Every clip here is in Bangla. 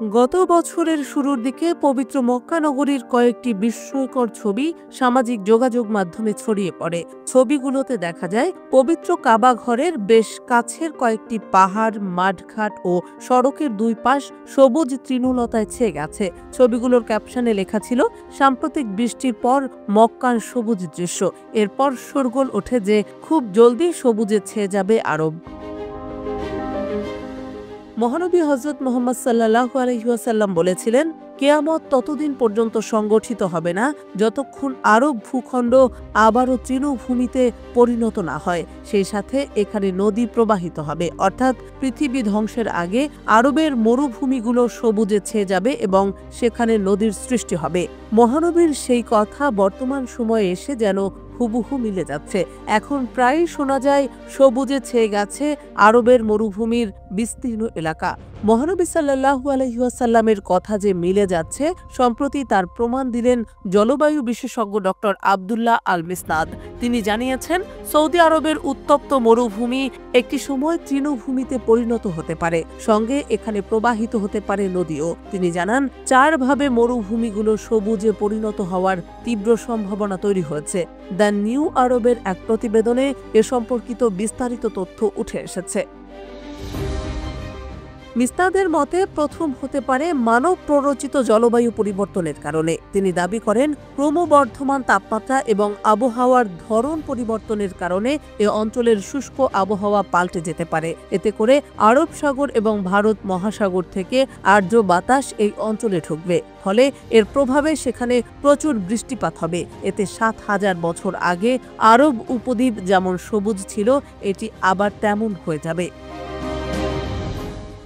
গত বছরের শুরুর দিকে পবিত্র মক্কা নগরীর কয়েকটি বিস্ময়কর ছবি সামাজিক যোগাযোগ মাধ্যমে ছড়িয়ে পড়ে। ছবিগুলোতে দেখা যায় পবিত্র কাবা ঘরের বেশ কাছের কয়েকটি পাহাড়, মাঠঘাট ও সড়কের দুই পাশ সবুজ তৃণলতায় ছেয়ে গেছে। ছবিগুলোর ক্যাপশনে লেখা ছিল, সাম্প্রতিক বৃষ্টির পর মক্কার সবুজ দৃশ্য। এরপর শোরগোল ওঠে যে খুব জলদি সবুজে ছেয়ে যাবে আরব। মহানবী হযরত মুহাম্মদ সাল্লাল্লাহু আলাইহি ওয়াসাল্লাম বলেছিলেন, কিয়ামত ততদিন পর্যন্ত সংগঠিত হবে না যতক্ষণ আরব ভূখণ্ড আবারও তৃণভূমিতে পরিণত না হয়। সেই সাথে এখানে নদী প্রবাহিত হবে, অর্থাৎ পৃথিবী ধ্বংসের আগে আরবের মরুভূমিগুলো সবুজে ছেয়ে যাবে এবং সেখানে নদীর সৃষ্টি হবে। মহানবীর সেই কথা বর্তমান সময়ে এসে যেন হুবহু মিলে যাচ্ছে। এখন প্রায়ই শোনা যায় সবুজে ছেয়ে গেছে আরবের মরুভূমির বিস্তীর্ণ এলাকা। মহানবী সাল্লাল্লাহু আলাইহি ওয়াসাল্লামের কথা যে মিলে যাচ্ছে, সম্প্রতি তার প্রমাণ দিলেন জলবায়ু বিশেষজ্ঞ ডক্টর আব্দুল্লাহ আল মিসনাদ। তিনি জানিয়েছেন, সৌদি আরবের উত্তপ্ত মরুভূমি একটি সময় তৃণভূমিতে পরিণত হতে পারে, সঙ্গে এখানে প্রবাহিত হতে পারে নদীও। তিনি জানান, 4 ভাবে মরুভূমিগুলো সবুজে পরিণত হওয়ার তীব্র সম্ভাবনা তৈরি হয়েছে। দ্য নিউ আরবের এক প্রতিবেদনে এ সম্পর্কিত বিস্তারিত তথ্য উঠে এসেছে। মিসনাদের মতে প্রথম হতে পারে মানব প্ররোচিত জলবায়ু পরিবর্তনের কারণে। তিনি দাবি করেন, ক্রমবর্ধমান তাপমাত্রা এবং আবহাওয়ার ধরন পরিবর্তনের কারণে এ অঞ্চলের শুষ্ক আবহাওয়া পাল্টে যেতে পারে। এতে করে আরব সাগর এবং ভারত মহাসাগর থেকে আর্দ্র বাতাস এই অঞ্চলে ঢুকবে, ফলে এর প্রভাবে সেখানে প্রচুর বৃষ্টিপাত হবে। এতে ৭,০০০ বছর আগে আরব উপদ্বীপ যেমন সবুজ ছিল, এটি আবার তেমন হয়ে যাবে।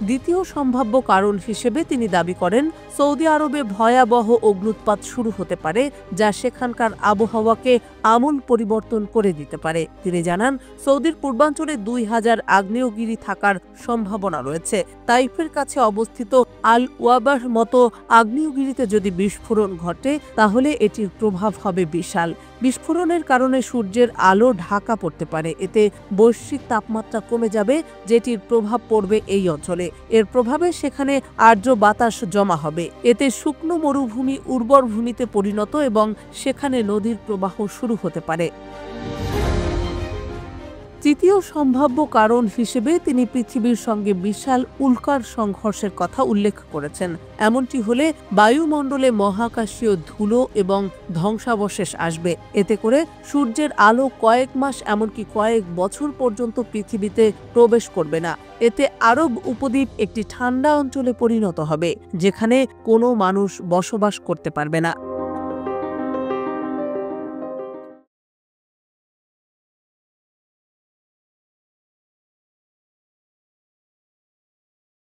দ্বিতীয় সম্ভাব্য কারণ হিসেবে তিনি দাবি করেন, সৌদি আরবে ভয়াবহ অগ্ন্যুৎপাত শুরু হতে পারে, যা সেখানকার আবহাওয়াকে আমূল পরিবর্তন করে দিতে পারে। তিনি জানান, সৌদির পূর্বাঞ্চলে ২,০০০ আগ্নেয়গিরি থাকার সম্ভাবনা রয়েছে। তাইফের কাছে অবস্থিত আল ওয়াবাহ মতো আগ্নেয়গিরিতে যদি বিস্ফোরণ ঘটে, তাহলে এটির প্রভাব হবে বিশাল। বিস্ফোরণের কারণে সূর্যের আলো ঢাকা পড়তে পারে। এতে বৈশ্বিক তাপমাত্রা কমে যাবে, যেটির প্রভাব পড়বে এই অঞ্চলে। এর প্রভাবে সেখানে আর্দ্র বাতাস জমা হবে। এতে শুকনো মরুভূমি উর্বর ভূমিতে পরিণত এবং সেখানে নদীর প্রবাহ শুরু হতে পারে। তৃতীয় সম্ভাব্য কারণ হিসেবে তিনি পৃথিবীর সঙ্গে বিশাল উল্কার সংঘর্ষের কথা উল্লেখ করেছেন। এমনটি হলে বায়ুমণ্ডলে মহাকাশীয় ধুলো এবং ধ্বংসাবশেষ আসবে। এতে করে সূর্যের আলো কয়েক মাস, এমনকি কয়েক বছর পর্যন্ত পৃথিবীতে প্রবেশ করবে না। এতে আরব উপদ্বীপ একটি ঠান্ডা অঞ্চলে পরিণত হবে, যেখানে কোনো মানুষ বসবাস করতে পারবে না।